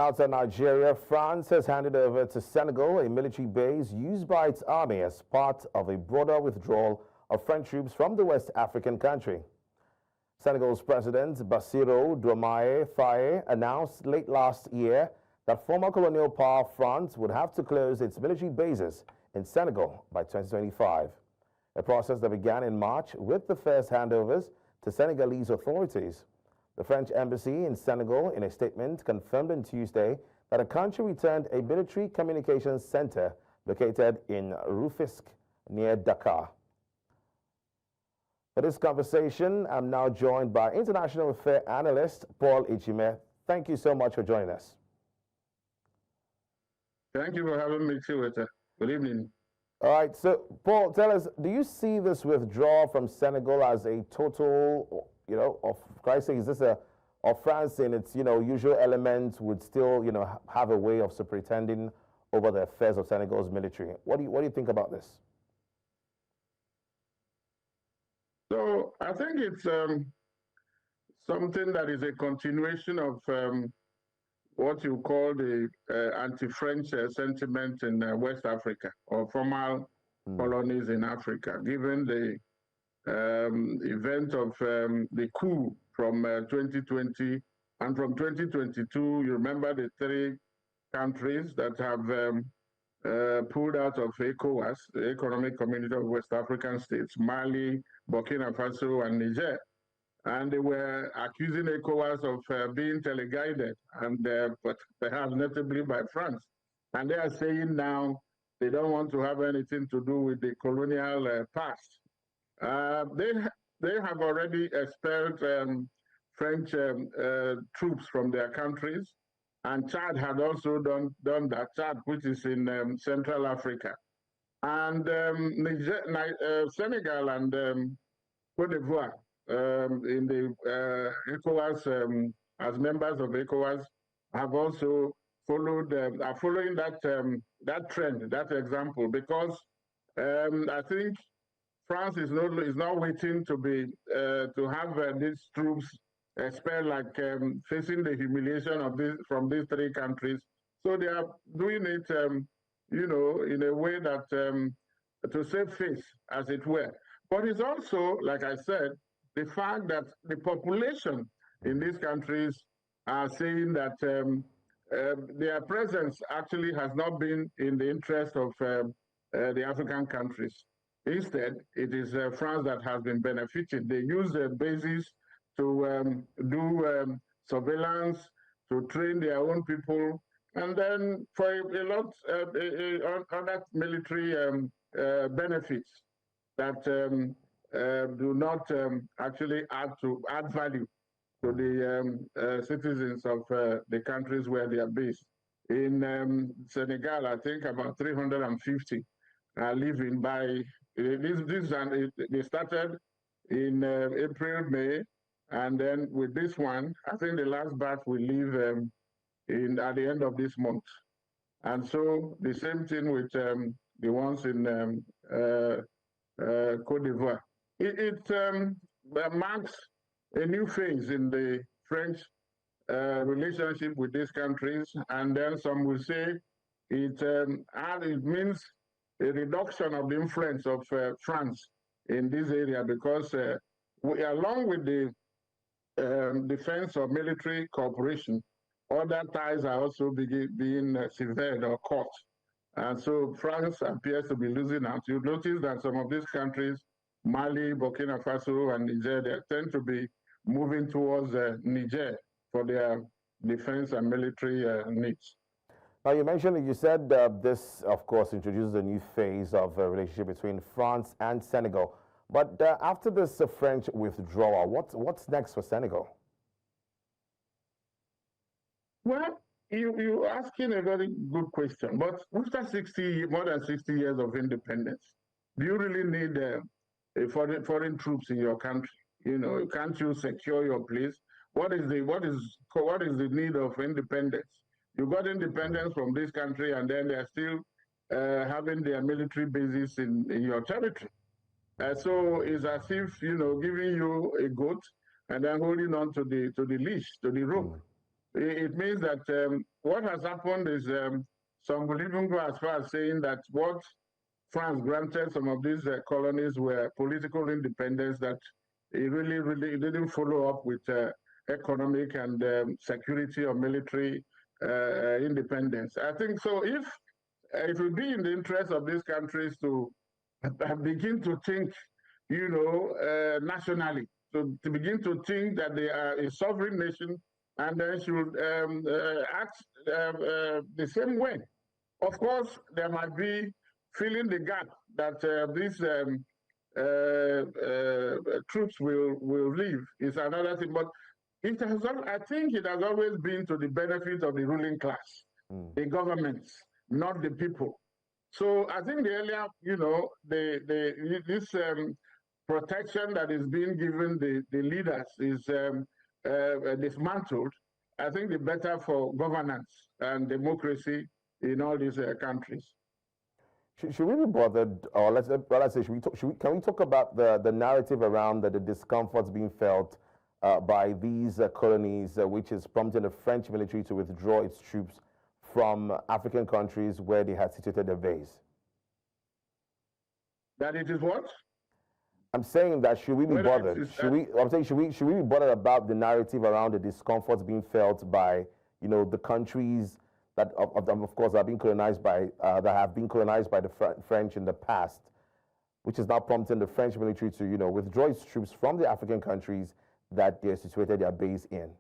Outside Nigeria, France has handed over to Senegal a military base used by its army as part of a broader withdrawal of French troops from the West African country. Senegal's President Bassirou Dioumaye Faye announced late last year that former colonial power France would have to close its military bases in Senegal by 2025, a process that began in March with the first handovers to Senegalese authorities. The French embassy in Senegal, in a statement, confirmed on Tuesday that the country returned a military communications center located in Rufisque, near Dakar. For this conversation, I'm now joined by international affairs analyst Paul Ejime. Thank you so much for joining us. Thank you for having me, too. Good evening. All right, so Paul, tell us, do you see this withdrawal from Senegal as a total, of crisis? Is this of France in its, usual elements would still, have a way of pretending over the affairs of Senegal's military? What do you think about this? So I think it's something that is a continuation of what you call the anti-French sentiment in West Africa, or former colonies in Africa, given the event of the coup from 2020, and from 2022, you remember the three countries that have pulled out of ECOWAS, the Economic Community of West African States, Mali, Burkina Faso, and Niger. And they were accusing ECOWAS of being teleguided, and but perhaps notably by France. And they are saying now they don't want to have anything to do with the colonial past. They have already expelled French troops from their countries, and Chad had also done that. Chad, which is in Central Africa, and Senegal and Cote d'Ivoire. In the ECOWAS, as members of ECOWAS, have also followed, are following that trend, that example, because I think France is not waiting to have these troops expelled, like facing the humiliation of from these three countries. So they are doing it, in a way that to save face, as it were. But it's also, like I said, the fact that the population in these countries are saying that their presence actually has not been in the interest of the African countries. Instead, it is France that has been benefiting. They use the bases to do surveillance, to train their own people, and then for a lot other military benefits that do not actually add value to the citizens of the countries where they are based. In Senegal, I think about 350 are living by they started in April, May, and then with this one, I think the last batch will leave at the end of this month. And so the same thing with the ones in Cote d'Ivoire. It marks a new phase in the French relationship with these countries, and then some will say it means a reduction of the influence of France in this area, because along with the defense or military cooperation, other ties are also being severed or cut. And so France appears to be losing out. You notice that some of these countries, Mali, Burkina Faso, and Niger, they tend to be moving towards Niger for their defense and military needs. Now, you mentioned, you said this, of course, introduces a new phase of relationship between France and Senegal. But after this French withdrawal, what's next for Senegal? Well, you're asking a very good question. But after more than 60 years of independence, do you really need foreign troops in your country? Can't you secure your place? What is the need of independence? You got independence from this country, and then they're still having their military bases in your territory. So it's as if giving you a goat and then holding on to the leash, to the rope. It means that what has happened is some will even go as far as saying that what France granted some of these colonies were political independence, that it really didn't follow up with economic and security or military independence. I think so. If it would be in the interest of these countries to begin to think, nationally, to begin to think that they are a sovereign nation and they should act the same way. Of course, there might be filling the gap that these troops will leave is another thing. But I think it has always been to the benefit of the ruling class, the governments, not the people. So I think the earlier, this protection that is being given the leaders is dismantled. I think the better for governance and democracy in all these countries. Should we be bothered, or let's say, can we talk about the narrative around the discomforts being felt by these colonies, which is prompting the French military to withdraw its troops from African countries where they had situated their base? That it is what? I'm saying that should we be bothered? Should we be bothered about the narrative around the discomforts being felt by the countries that of course are being colonized by that have been colonized by the French in the past, which is now prompting the French military to withdraw its troops from the African countries that they situated their base in?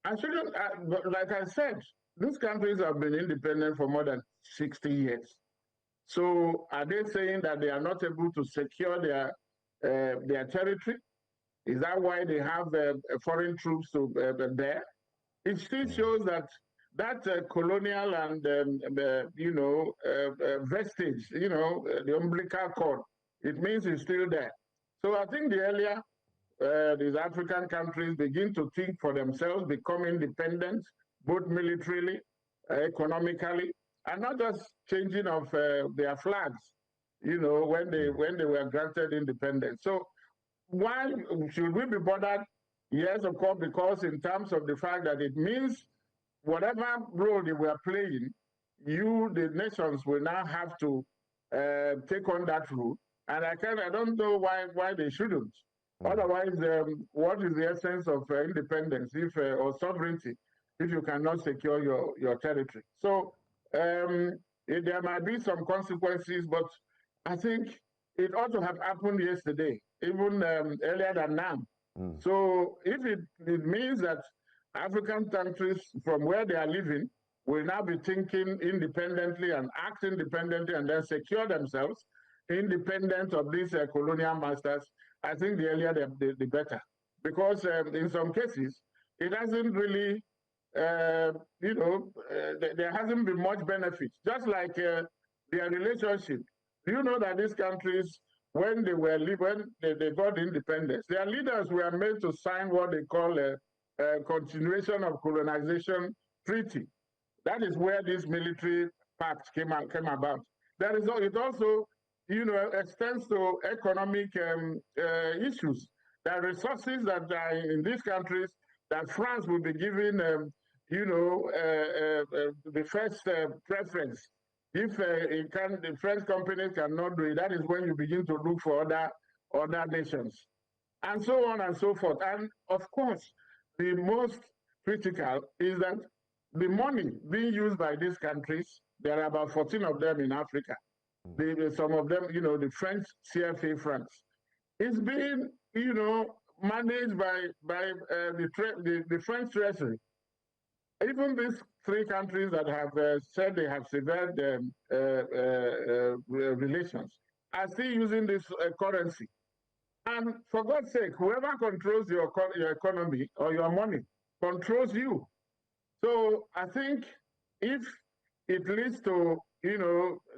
Like I said, these countries have been independent for more than 60 years. So are they saying that they are not able to secure their territory? Is that why they have foreign troops there? It still shows that colonial and vestige, the umbilical cord, it means it's still there. So I think the earlier these African countries begin to think for themselves, become independent, both militarily, economically, and not just changing of their flags, when they were granted independence. So why should we be bothered? Yes, of course, because in terms of the fact that it means whatever role they were playing, the nations will now have to take on that role. And I don't know why they shouldn't. Otherwise, what is the essence of independence or sovereignty if you cannot secure your territory? So there might be some consequences, but I think it ought to have happened yesterday, even earlier than now. So if it means that African countries from where they are living will now be thinking independently and act independently and then secure themselves independent of these colonial masters, I think the earlier the better. Because in some cases, it hasn't really, there hasn't been much benefit. Just like their relationship. Do you know that these countries, when they got independence, their leaders were made to sign what they call a continuation of colonization treaty. That is where this military pact came about. It also, extends to economic issues. There are resources that are in these countries that France will be giving, the first preference. If the French companies cannot do it, that is when you begin to look for other nations, and so on and so forth. And of course, the most critical is that the money being used by these countries, there are about 14 of them in Africa. Some of them, the French CFA francs, is being, managed by the French Treasury. Even these three countries that have said they have severed relations are still using this currency. And for God's sake, whoever controls your economy or your money controls you. So I think if it leads to,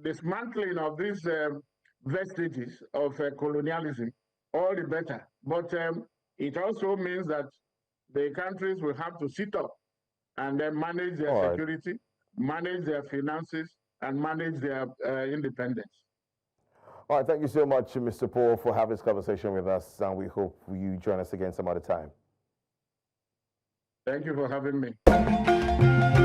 dismantling of these vestiges of colonialism, all the better. But it also means that the countries will have to sit up and then manage their security, manage their finances, and manage their independence. All right, thank you so much, Mr. Paul, for having this conversation with us, and we hope you join us again some other time. Thank you for having me.